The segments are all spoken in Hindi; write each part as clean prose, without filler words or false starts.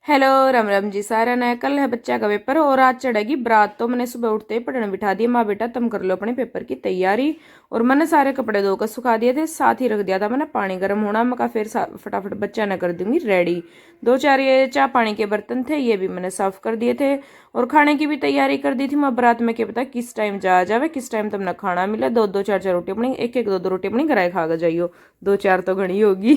हेलो राम राम जी सारा ने। कल है बच्चा का पेपर और आज चढ़ेगी बारात। तो मैंने सुबह उठते ही पढ़ने बिठा दिया। माँ बेटा तुम कर लो अपने पेपर की तैयारी। और मैंने सारे कपड़े धोकर सुखा दिए थे, साथ ही रख दिया था मैंने पानी गर्म होना। मैं कहा फिर फटाफट बच्चा ने कर दूंगी रेडी। दो चार ये चाय पानी के बर्तन थे, ये भी मैंने साफ कर दिए थे। और खाने की भी तैयारी कर दी थी। मैं बारात में क्या पता किस टाइम जा जावे, किस टाइम तुमने खाना मिले। दो दो चार चार रोटी अपनी एक एक दो दो रोटी अपनी कराए खा कर जाइयो। दो चार तो घनी होगी।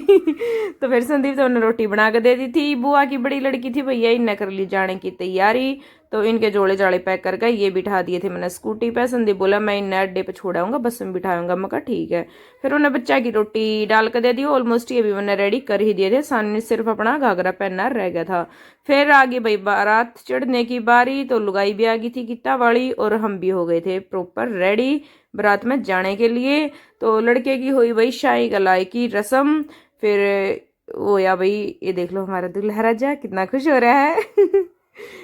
तो फिर संदीप तो उन्हें रोटी बना के दे दी थी। बुआ की बड़ी लड़की थी भैया, इनने कर ली जाने की तैयारी। तो इनके जोड़े जाड़े पैक कर गए, ये बिठा दिए थे मैंने स्कूटी पे। संदीप बोला मैं इन्हें अड्डे पे छोड़ाऊंगा, बस में बिठाऊंगा। मैं कहा ठीक है। फिर उन्हें बच्चा की रोटी डाल कर दे दी। ऑलमोस्ट ये भी मैंने रेडी कर ही दिए थे। सामने सिर्फ अपना घाघरा पहनना रह गया था। फिर आगे भाई बारात चढ़ने की बारी। तो लुगाई भी आ गई थी कित्ता वाली, और हम भी हो गए थे प्रॉपर रेडी बारात में जाने के लिए। तो लड़के की हुई भाई शाही गलाई की रस्म। फिर वो या भाई ये देख लो हमारा दूल्हा राजा कितना खुश हो रहा है।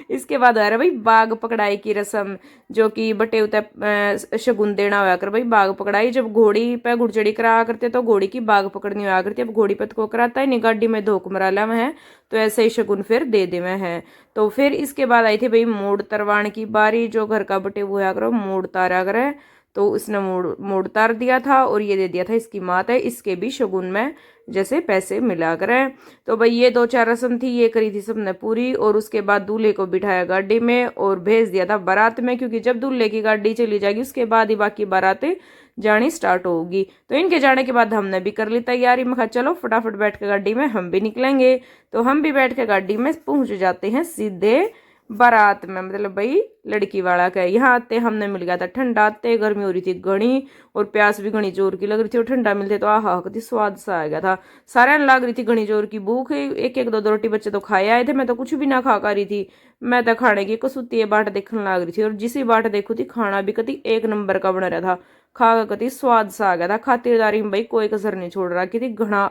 इसके बाद आ रहा भाई बाग पकड़ाई की रस्म, जो कि बटे उतर शगुन देना हुआ कर। भाई बाग पकड़ाई जब घोड़ी पे घुड़चड़ी करा करते तो घोड़ी की बाग पकड़नी हुआ करती। अब घोड़ी पे तो कराता है नहीं, गाड़ी में धोख मराला में है, तो ऐसे ही शगुन फिर दे दे में है। तो फिर इसके बाद आई थी भाई मोड़ तरवाण की बारी। जो घर का बटे वो करो मोड़ तारा करे, तो उसने मोड़ मोड़ तार दिया था और ये दे दिया था इसकी मात है। इसके भी शगुन में जैसे पैसे मिला करें। तो भाई ये दो चार रस्म थी, ये करी थी सबने पूरी। और उसके बाद दूल्हे को बिठाया गाड़ी में और भेज दिया था बारात में, क्योंकि जब दूल्हे की गाड़ी चली जाएगी उसके बाद ही बाकी बारातें जानी स्टार्ट होगी। तो इनके जाने के बाद हमने भी कर ली तैयारी। मैं कहा चलो फटाफट बैठ के गाड़ी में हम भी निकलेंगे। तो हम भी बैठ के गाड़ी में पहुंच जाते हैं सीधे बारात में। मतलब भाई लड़की वाला का यहाँ आते हमने मिल गया था ठंडा। आते गर्मी हो रही थी घनी और प्यास भी घनी जोर की लग रही थी। और ठंडा मिलते तो आहा कति स्वाद सा आ गया था। सारे लग रही थी घनी जोर की भूख। एक एक दो दो रोटी बच्चे तो खाए आए थे, मैं तो कुछ भी ना खा रही थी। मैं तो खाने की कसुती बाट देखने लग रही थी। और जिस बाट देखू थी खाना भी कति एक नंबर का बन रहा था। खा कति स्वाद सा आ गया था। खातिरदारी में भाई कोई कसर नहीं छोड़ रहा कि घना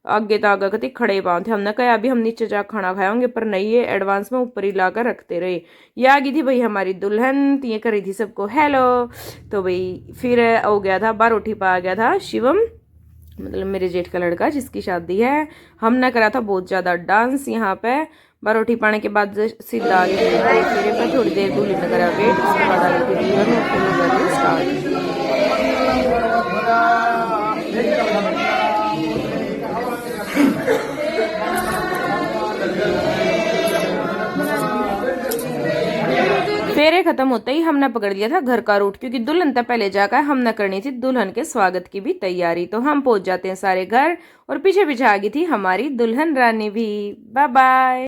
आगे तो आगे कति खड़े पाँव थे। हमने कहा अभी हम नीचे जा खाना खाएंगे, पर नहीं, ये एडवांस में ऊपर ही लाकर रखते रहे। ये आ गई थी भाई हमारी दुल्हन, तो ये करी थी सबको हेलो। तो भाई फिर हो गया था बारोठी पा आ गया था शिवम, मतलब मेरे जेठ का लड़का जिसकी शादी है। हमने करा था बहुत ज्यादा डांस यहाँ पे। बारोठी पाने के बाद सीधा आगे फिर पे थोड़ी देर दूल्हे ने करा वेट। उसके बाद आ गई थी दुल्हन और फिर हो गया था स्टार्ट। फेरे खत्म होते ही हमने पकड़ लिया था घर का रूट, क्योंकि दुल्हन तक पहले जाकर हमने करनी थी दुल्हन के स्वागत की भी तैयारी। तो हम पहुंच जाते हैं सारे घर, और पीछे पीछे आ गई थी हमारी दुल्हन रानी भी। Bye bye.